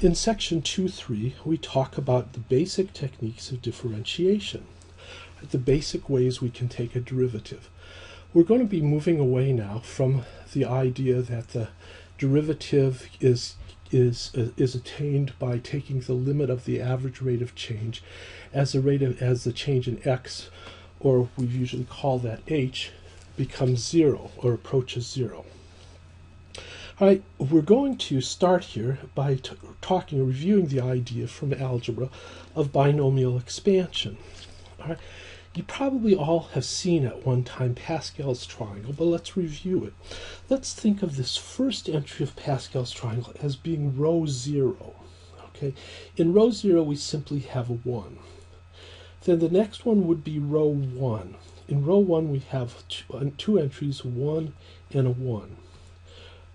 In section 2.3, we talk about the basic techniques of differentiation, the basic ways we can take a derivative. We're going to be moving away now from the idea that the derivative is attained by taking the limit of the average rate of change as the change in x, or we usually call that h, becomes 0 or approaches 0. All right, we're going to start here by reviewing the idea from algebra of binomial expansion. All right, you probably all have seen at one time Pascal's triangle, but let's review it. Let's think of this first entry of Pascal's triangle as being row 0. Okay, in row 0 we simply have a 1. Then the next one would be row 1. In row 1 we have two entries, 1 and a 1.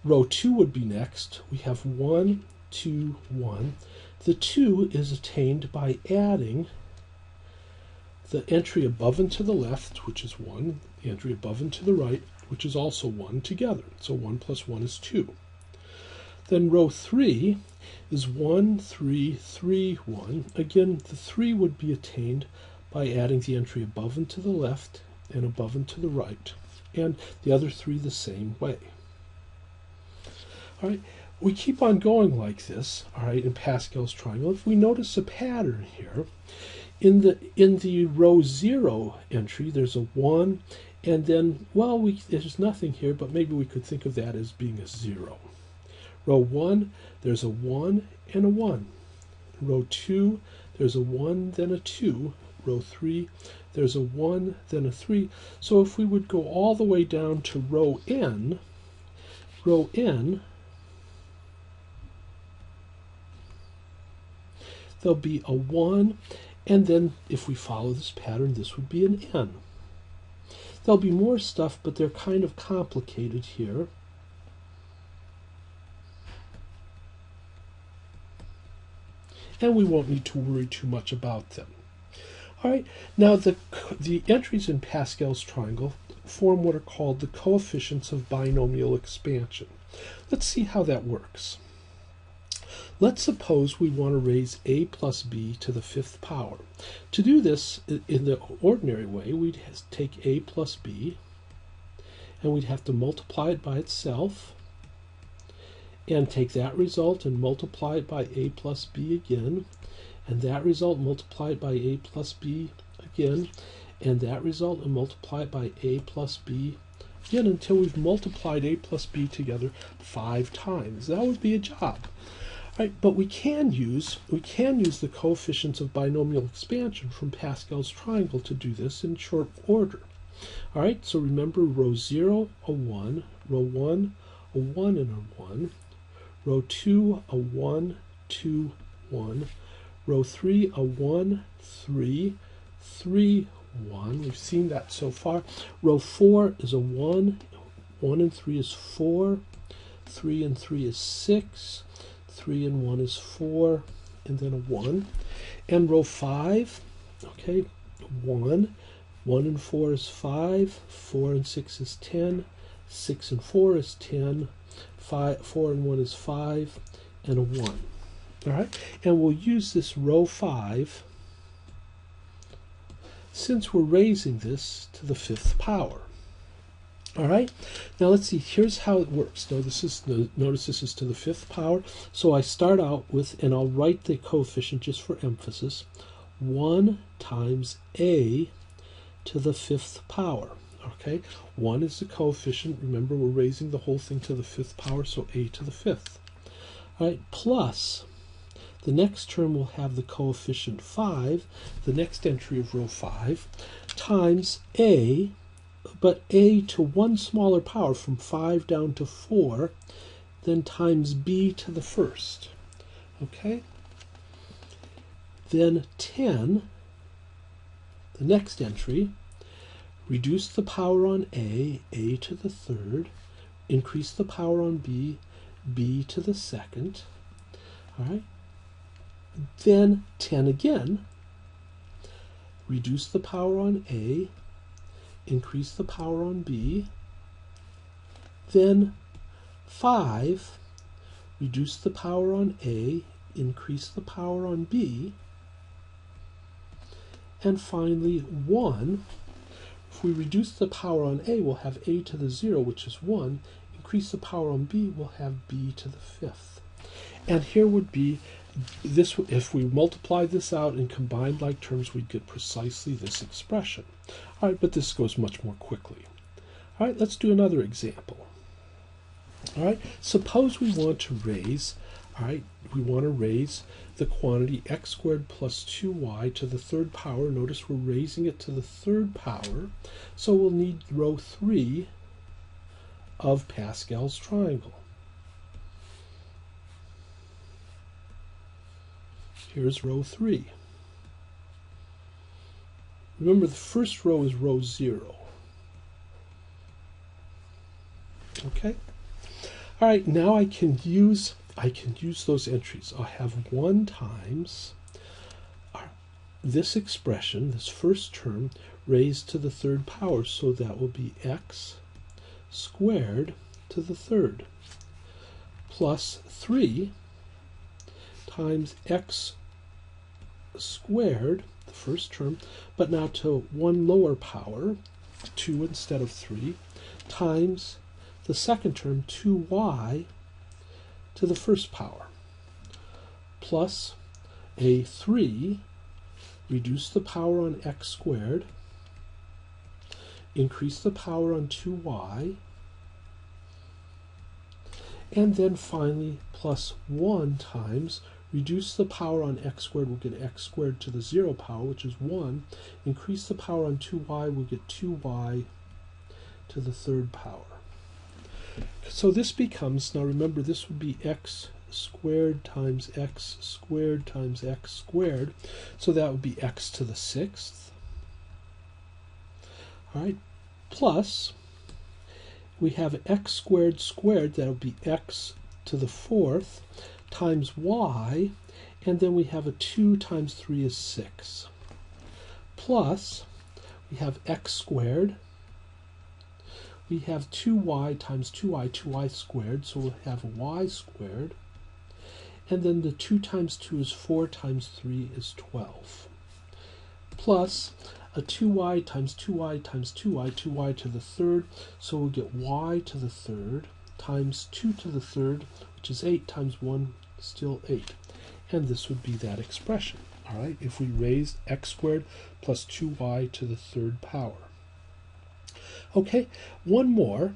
Row 2 would be next. We have 1, 2, 1. The 2 is attained by adding the entry above and to the left, which is 1, the entry above and to the right, which is also 1, together. So 1 plus 1 is 2. Then row 3 is 1, 3, 3, 1. Again, the 3 would be attained by adding the entry above and to the left and above and to the right, and the other 3 the same way. All right, we keep on going like this, all right, in Pascal's triangle. If we notice a pattern here, in the row 0 entry, there's a 1, and then, well, there's nothing here, but maybe we could think of that as being a 0. Row 1, there's a 1 and a 1. Row 2, there's a 1, then a 2. Row 3, there's a 1, then a 3. So if we would go all the way down to row n, there'll be a 1, and then if we follow this pattern, this would be an n. There'll be more stuff, but they're kind of complicated here. And we won't need to worry too much about them. All right, now the entries in Pascal's triangle form what are called the coefficients of binomial expansion. Let's see how that works. Let's suppose we want to raise a plus b to the 5th power. To do this in the ordinary way, we'd take a plus b, and we'd have to multiply it by itself, and take that result and multiply it by a plus b again, and that result multiply it by a plus b again, and that result and multiply it by a plus b again, until we've multiplied a plus b together 5 times. That would be a job. Right, but we can use the coefficients of binomial expansion from Pascal's triangle to do this in short order. All right, so remember row 0, a 1, row 1, a 1 and a 1, row 2, a 1, 2, 1, row 3, a 1, 3, 3, 1. We've seen that so far. Row 4 is a 1, 1 and 3 is 4, 3 and 3 is 6, 3 and 1 is 4, and then a 1. And row 5, okay, 1, 1 and 4 is 5, 4 and 6 is 10, 6 and 4 is 10, 4 and 1 is 5, and a 1. All right, and we'll use this row 5 since we're raising this to the 5th power. All right, now let's see, here's how it works. Notice this is to the 5th power. So I start out with, and I'll write the coefficient just for emphasis, 1 times a to the 5th power. Okay, 1 is the coefficient. Remember, we're raising the whole thing to the 5th power, so a to the 5th. All right, plus the next term will have the coefficient 5, the next entry of row 5, times a, but a to one smaller power from 5 down to 4, then times b to the 1st. Okay? Then 10, the next entry, reduce the power on a to the 3rd, increase the power on b to the 2nd. All right? Then 10 again, reduce the power on a, increase the power on b, then 5, reduce the power on a, increase the power on b, and finally 1. If we reduce the power on a, we'll have a to the 0, which is 1. Increase the power on b, we'll have b to the 5th. And here would be this, if we multiply this out in combined like terms, we'd get precisely this expression. All right, but this goes much more quickly. All right, let's do another example. All right, suppose we want to raise, the quantity x squared plus 2y to the 3rd power. Notice we're raising it to the 3rd power, so we'll need row 3 of Pascal's triangle. Here's row 3. Remember, the first row is row 0. Okay? All right, now I can use those entries. I'll have 1 times this expression, this first term, raised to the 3rd power, so that will be x squared to the 3rd, plus 3 times x squared, the first term, but now to 1 lower power, 2 instead of 3, times the second term, 2y to the 1st power, plus a 3, reduce the power on x squared, increase the power on 2y, and then finally plus 1 times, reduce the power on x squared, we'll get x squared to the 0 power, which is 1, increase the power on 2y, we'll get 2y to the 3rd power. So this becomes, now remember, this would be x squared times x squared times x squared, so that would be x to the 6th. All right, plus we have x squared squared, that would be x to the 4th, times y, and then we have a 2 times 3 is 6. Plus, we have x squared, we have 2y times 2y squared, so we'll have y squared, and then the 2 times 2 is 4 times 3 is 12. Plus, a 2y times 2y times 2y to the 3rd, so we'll get y to the 3rd, times 2 to the 3rd, which is 8 times 1, still 8. And this would be that expression, all right, if we raised x squared plus 2y to the 3rd power. Okay, one more,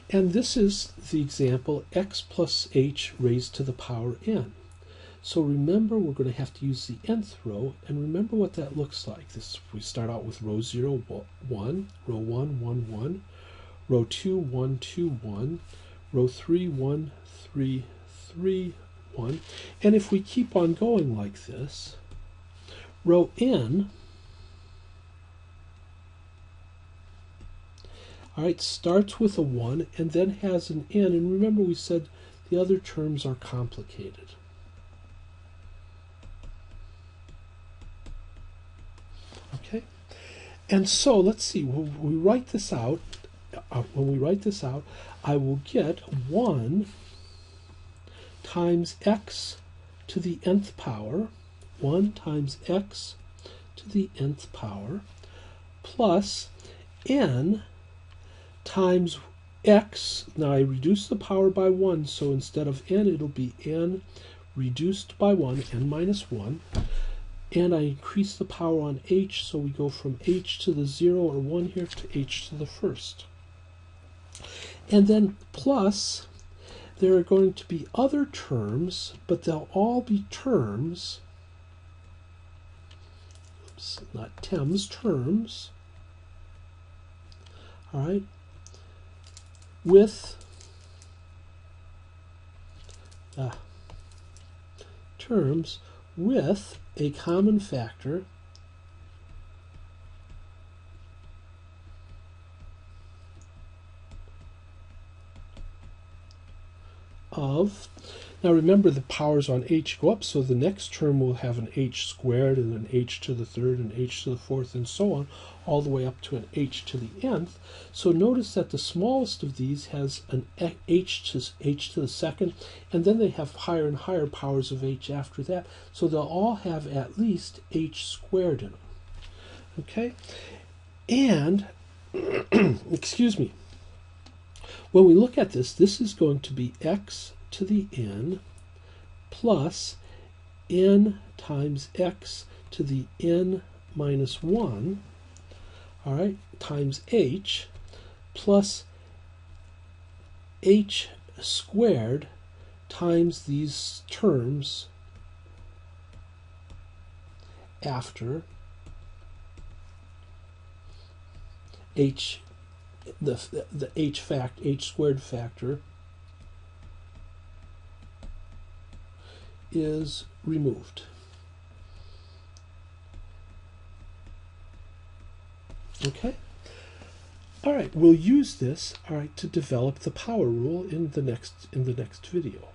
and this is the example x plus h raised to the power n. So remember, we're going to have to use the nth row, and remember what that looks like. This, we start out with row 0, 1, row 1, 1, 1, row 2, 1, 2, 1, row 3, 1, 3, 3, 1. And if we keep on going like this, row n, all right, starts with a 1 and then has an n. And remember, we said the other terms are complicated. Okay, and so let's see. When we write this out, I will get 1 times x to the nth power, 1 times x to the nth power, plus n times x. Now I reduce the power by 1, so instead of n, it'll be n reduced by 1, n minus 1. And I increase the power on h, so we go from h to the 0 or 1 here to h to the 1st. And then plus, there are going to be other terms, but they'll all be terms, oops, not terms, terms, all right, with terms with a common factor of, Now remember, the powers on h go up, so the next term will have an h squared and an h to the third and h to the fourth and so on, all the way up to an h to the nth. So notice that the smallest of these has an h to the second, and then they have higher and higher powers of h after that. So they'll all have at least h squared in them. Okay? And, excuse me, when we look at this, this is going to be x to the n plus n times x to the n minus 1, all right, times h, plus h squared times these terms after h, the h squared factor is removed. Okay? All right, we'll use this, all right, to develop the power rule in the next video.